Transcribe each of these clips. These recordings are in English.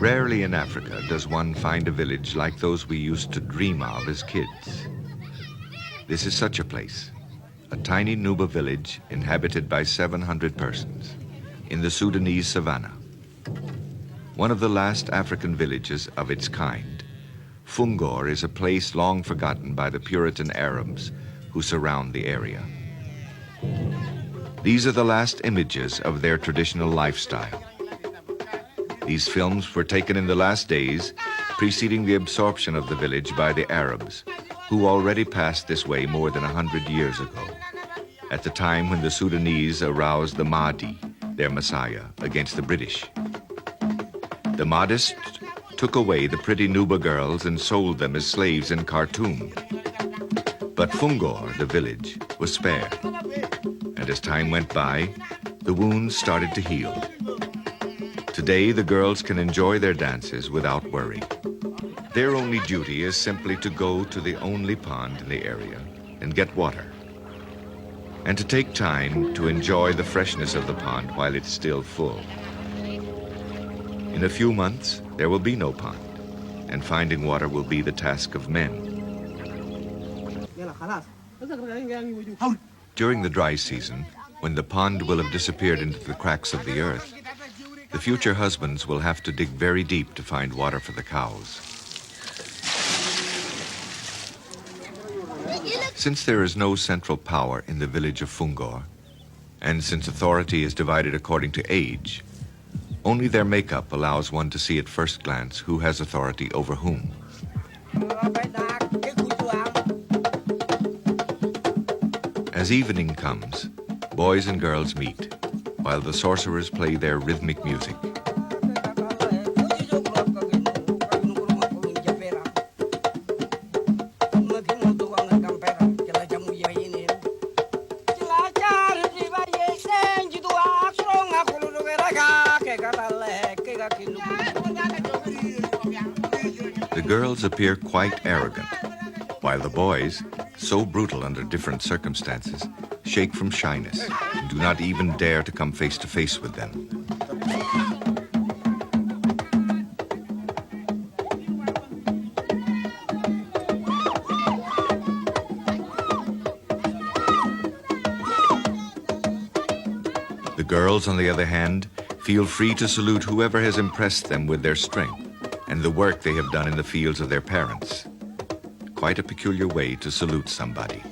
Rarely in Africa does one find a village like those we used to dream of as kids. This is such a place, a tiny Nuba village inhabited by 700 persons in the Sudanese savannah. One of the last African villages of its kind, Fungor is a place long forgotten by the Puritan Arabs who surround the area. These are the last images of their traditional lifestyle. These films were taken in the last days preceding the absorption of the village by the Arabs, who already passed this way more than 100 years ago, at the time when the Sudanese aroused the Mahdi, their Messiah, against the British. The Mahdists took away the pretty Nuba girls and sold them as slaves in Khartoum. But Fungor, the village, was spared. And as time went by, the wounds started to heal. Today, the girls can enjoy their dances without worry. Their only duty is simply to go to the only pond in the area and get water, and to take time to enjoy the freshness of the pond while it's still full. In a few months, there will be no pond, and finding water will be the task of men. During the dry season, when the pond will have disappeared into the cracks of the earth, the future husbands will have to dig very deep to find water for the cows. Since there is no central power in the village of Fungor, and since authority is divided according to age, only their makeup allows one to see at first glance who has authority over whom. As evening comes, boys and girls meet, while the sorcerers play their rhythmic music. The girls appear quite arrogant, while the boys, so brutal under different circumstances, shake from shyness and do not even dare to come face to face with them. The girls, on the other hand, feel free to salute whoever has impressed them with their strength and the work they have done in the fields of their parents. Quite a peculiar way to salute somebody.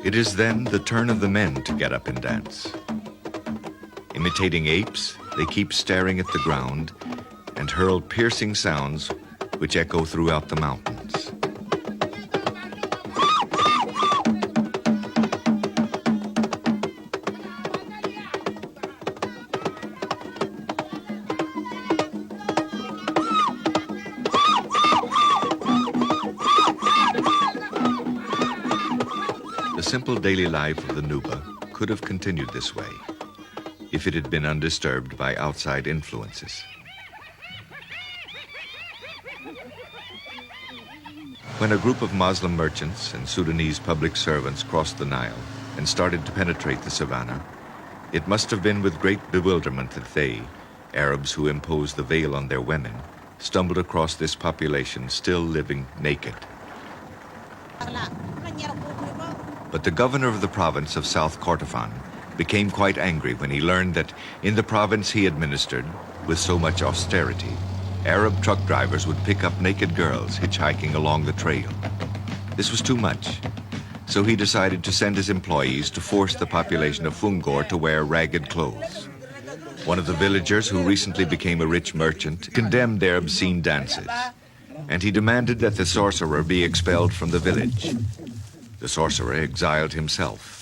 It is then the turn of the men to get up and dance. Imitating apes, they keep staring at the ground and hurl piercing sounds which echo throughout the mountains. The simple daily life of the Nuba could have continued this way if it had been undisturbed by outside influences. When a group of Muslim merchants and Sudanese public servants crossed the Nile and started to penetrate the savannah, it must have been with great bewilderment that they, Arabs who imposed the veil on their women, stumbled across this population still living naked. But the governor of the province of South Kordofan became quite angry when he learned that in the province he administered, with so much austerity, Arab truck drivers would pick up naked girls hitchhiking along the trail. This was too much, so he decided to send his employees to force the population of Fungor to wear ragged clothes. One of the villagers, who recently became a rich merchant, condemned their obscene dances, and he demanded that the sorcerer be expelled from the village. The sorcerer exiled himself.